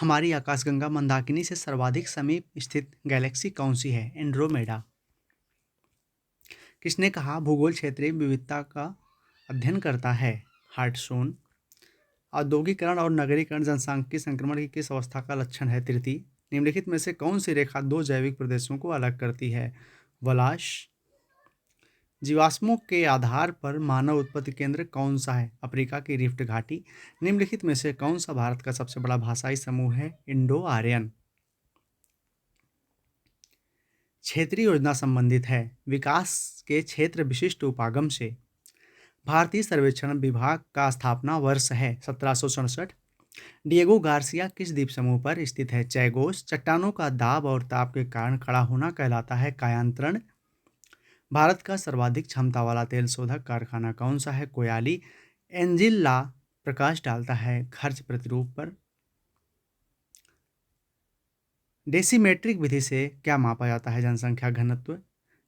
हमारी आकाशगंगा मंदाकिनी से सर्वाधिक समीप स्थित गैलेक्सी कौन सी है? एंड्रोमेडा। किसने कहा भूगोल क्षेत्रीय विविधता का अध्ययन करता है? हार्टसोन। औद्योगिकरण और नगरीकरण जनसांख्यिकीय संक्रमण की किस अवस्था का लक्षण है? तृतीय। निम्नलिखित में से कौन सी रेखा दो जैविक प्रदेशों को अलग करती है? वलाश। जीवाश्मों के आधार पर मानव उत्पत्ति केंद्र कौन सा है? अफ्रीका की रिफ्ट घाटी। निम्नलिखित में से कौन सा भारत का सबसे बड़ा भाषाई समूह है? Indo Aryan. क्षेत्रीय योजना संबंधित है। विकास के क्षेत्र विशिष्ट उपागम से भारतीय सर्वेक्षण विभाग का स्थापना वर्ष है 1767। डिएगो गार्सिया किस द्वीप समूह पर स्थित है? चैगोस। चट्टानों का दाब और ताप के कारण खड़ा होना कहलाता है कायांतरण। भारत का सर्वाधिक क्षमता वाला तेल शोधक कारखाना कौन सा है? कोयाली। एंजिल ला प्रकाश डालता है खर्च प्रतिरूप पर। डेसीमेट्रिक विधि से क्या मापा जाता है? जनसंख्या घनत्व।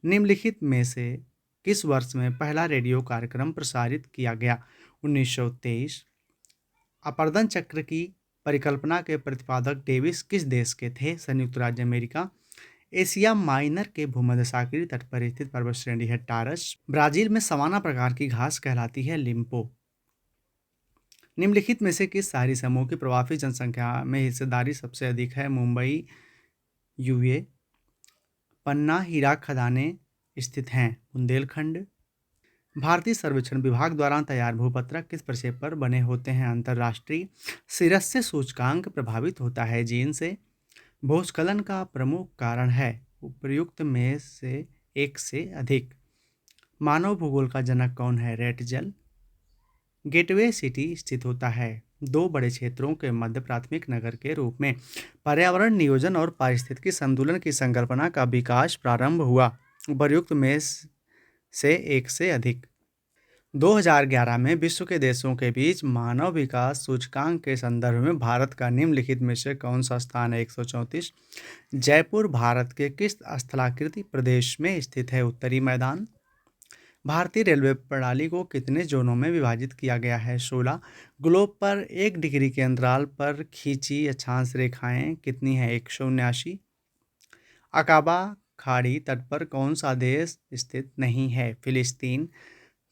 निम्नलिखित में से किस वर्ष में पहला रेडियो कार्यक्रम प्रसारित किया गया? 1923। अपर्दन चक्र की परिकल्पना के प्रतिपादक डेविस किस देश के थे? संयुक्त राज्य अमेरिका। एशिया माइनर के भूमध्य सागरीय तट पर स्थित पर्वत श्रेणी है टारस। ब्राजील में सवाना प्रकार की घास कहलाती है लिम्पो। निम्नलिखित में से किस शहरी समूह की प्रवासी जनसंख्या में हिस्सेदारी सबसे अधिक है? मुंबई, यूए। पन्ना हीरा खदानें स्थित हैं? बुंदेलखंड। भारतीय सर्वेक्षण विभाग द्वारा तैयार भूपत्रक किस प्रक्षेप पर बने होते हैं? अंतरराष्ट्रीय। सिरस से सूचकांक प्रभावित होता है जीन से। भूस्खलन का प्रमुख कारण है? उपर्युक्त में से एक से अधिक। मानव भूगोल का जनक कौन है? रेटजल। गेटवे सिटी स्थित होता है दो बड़े क्षेत्रों के मध्य प्राथमिक नगर के रूप में। पर्यावरण नियोजन और पारिस्थितिकी संतुलन की संकल्पना का विकास प्रारंभ हुआ। उपर्युक्त में से एक से अधिक। 2011 में विश्व के देशों के बीच मानव विकास सूचकांक के संदर्भ में भारत का निम्नलिखित में से कौन सा स्थान है? 134। जयपुर भारत के किस स्थलाकृति प्रदेश में स्थित है? उत्तरी मैदान। भारतीय रेलवे प्रणाली को कितने जोनों में विभाजित किया गया है? 16। ग्लोब पर 1 डिग्री के अंतराल पर खींची अक्षांश रेखाएं कितनी हैं? 179। अकाबा खाड़ी तट पर कौन सा देश स्थित नहीं है? फिलिस्तीन।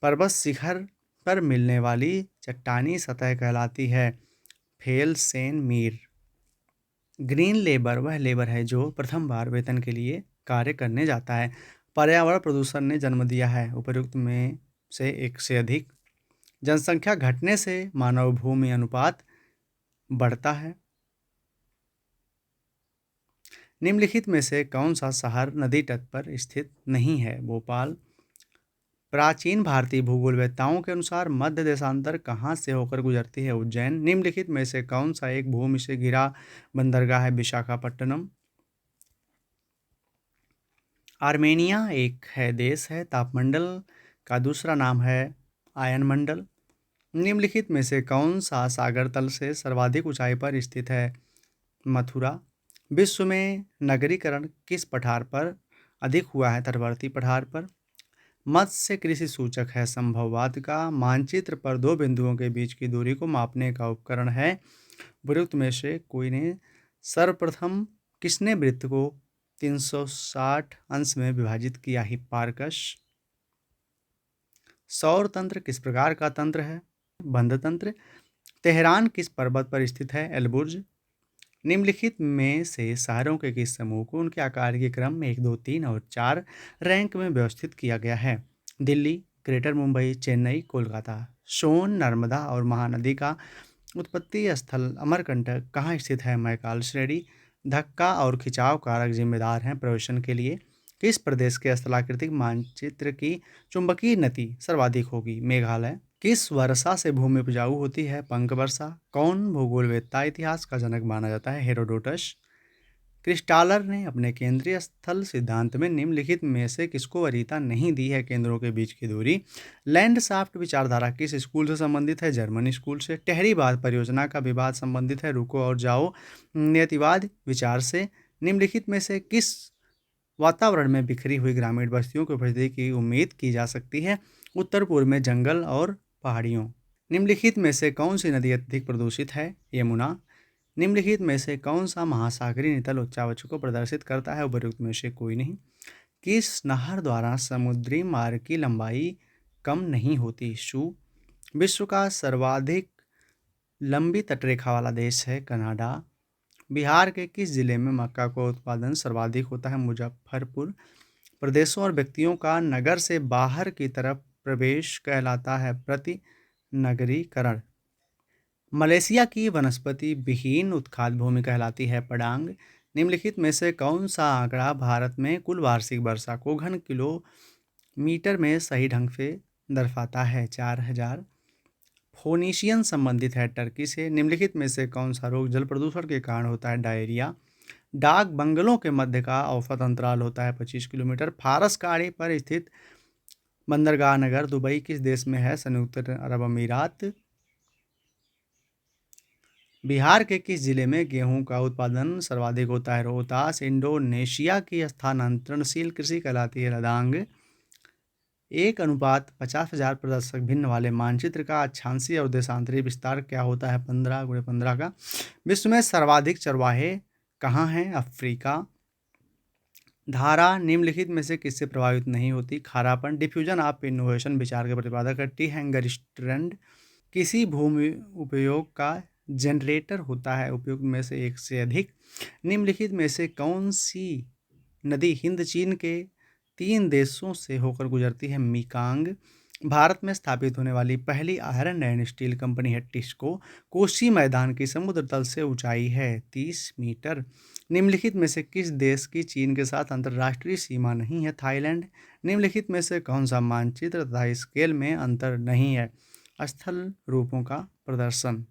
पर्वत शिखर पर मिलने वाली चट्टानी सतह कहलाती है फेलसेन मीर। ग्रीन लेबर वह लेबर है जो प्रथम बार वेतन के लिए कार्य करने जाता है। पर्यावरण प्रदूषण ने जन्म दिया है। उपर्युक्त में से एक से अधिक। जनसंख्या घटने से मानव भूमि अनुपात बढ़ता है। निम्नलिखित में से कौन सा शहर नदी तट पर स्थित नहीं है? भोपाल। प्राचीन भारतीय भूगोलवेत्ताओं के अनुसार मध्य देशांतर कहाँ से होकर गुजरती है? उज्जैन। निम्नलिखित में से कौन सा एक भूमि से घिरा बंदरगाह है? विशाखापट्टनम। आर्मेनिया एक है देश है। तापमंडल का दूसरा नाम है आयनमंडल। निम्नलिखित में से कौन सा सागर तल से सर्वाधिक ऊंचाई पर स्थित है? मथुरा। विश्व में नगरीकरण किस पठार पर अधिक हुआ है? तटवर्ती पठार पर। मत्स्य कृषि सूचक है संभववाद का। मानचित्र पर दो बिंदुओं के बीच की दूरी को मापने का उपकरण है। वृत्त में से कोई ने सर्वप्रथम किसने वृत्त को 360 अंश में विभाजित किया? हिप्पारकस। सौर तंत्र किस प्रकार का तंत्र है? बंध तंत्र। तेहरान किस पर्वत पर स्थित है? एलबुर्ज। निम्नलिखित में से शहरों के किस समूह को उनके आकार के क्रम में 1, 2, 3 और 4 रैंक में व्यवस्थित किया गया है? दिल्ली, ग्रेटर मुंबई, चेन्नई, कोलकाता। सोन, नर्मदा और महानदी का उत्पत्ति स्थल अमरकंटक कहाँ स्थित है? मैकाल श्रेणी। धक्का और खिंचाव कारक जिम्मेदार हैं प्रवेशन के लिए। किस प्रदेश के स्थलाकृतिक मानचित्र की चुंबकीय नति सर्वाधिक होगी? मेघालय। किस वर्षा से भूमि उपजाऊ होती है? पंख वर्षा। कौन भूगोलवेत्ता इतिहास का जनक माना जाता है? हेरोडोटस। क्रिस्टालर ने अपने केंद्रीय स्थल सिद्धांत में निम्नलिखित में से किसको वरीयता नहीं दी है? केंद्रों के बीच की दूरी। लैंडशाफ्ट विचारधारा किस स्कूल से संबंधित है? जर्मन स्कूल से। टहरीवाद परियोजना का विवाद संबंधित है रुको और जाओ नियतिवाद विचार से। निम्नलिखित में से किस वातावरण में बिखरी हुई ग्रामीण बस्तियों की उपस्थिति की उम्मीद की जा सकती है? उत्तर पूर्व में जंगल और पहाड़ियों। निम्नलिखित में से कौन सी नदी अत्यधिक प्रदूषित है? यमुना। निम्नलिखित में से कौन सा महासागरीय नितल उच्चावच को प्रदर्शित करता है? उपरोक्त में से कोई नहीं। किस नहर द्वारा समुद्री मार्ग की लंबाई कम नहीं होती? शू। विश्व का सर्वाधिक लंबी तटरेखा वाला देश है कनाडा। बिहार के किस जिले में मक्का का उत्पादन सर्वाधिक होता है? मुजफ्फरपुर। प्रदेशों और व्यक्तियों का नगर से बाहर की तरफ प्रवेश कहलाता है प्रति नगरीकरण। मलेशिया की वनस्पति विहीन उत्खाद भूमि कहलाती है पडांग। निम्नलिखित में से कौन सा आंकड़ा भारत में कुल वार्षिक वर्षा को घन किलोमीटर में सही ढंग से दर्शाता है? 4000। फोनीशियन संबंधित है टर्की से। निम्नलिखित में से कौन सा रोग जल प्रदूषण के कारण होता है? डायरिया। डाक बंगलों के मध्य का औसत अंतराल होता है 25 किलोमीटर। फारस खाड़ी पर स्थित बंदरगाह नगर दुबई किस देश में है? संयुक्त अरब अमीरात। बिहार के किस जिले में गेहूं का उत्पादन सर्वाधिक होता है? रोहतास। इंडोनेशिया की स्थानांतरणशील कृषि कहलाती है लदांग। 1:50,000 प्रदर्शक भिन्न वाले मानचित्र का अक्षांशीय और देशांतरी विस्तार क्या होता है? 15x15 का। विश्व में सर्वाधिक चरवाहे कहाँ हैं? अफ्रीका। धारा निम्नलिखित में से किससे प्रभावित नहीं होती? खारापन। डिफ्यूजन ऑफ इनोवेशन विचार के प्रतिपादक है टी हैंगर स्ट्रैंड। किसी भूमि उपयोग का जनरेटर होता है? उपयोग में से एक से अधिक। निम्नलिखित में से कौन सी नदी हिंद चीन के 3 देशों से होकर गुजरती है? मीकांग। भारत में स्थापित होने वाली पहली आयरन एंड स्टील कंपनी है टिस्को। कोसी मैदान की समुद्र तल से ऊंचाई है 30 मीटर। निम्नलिखित में से किस देश की चीन के साथ अंतर्राष्ट्रीय सीमा नहीं है? थाईलैंड। निम्नलिखित में से कौन सा मानचित्र तथा स्केल में अंतर नहीं है? स्थल रूपों का प्रदर्शन।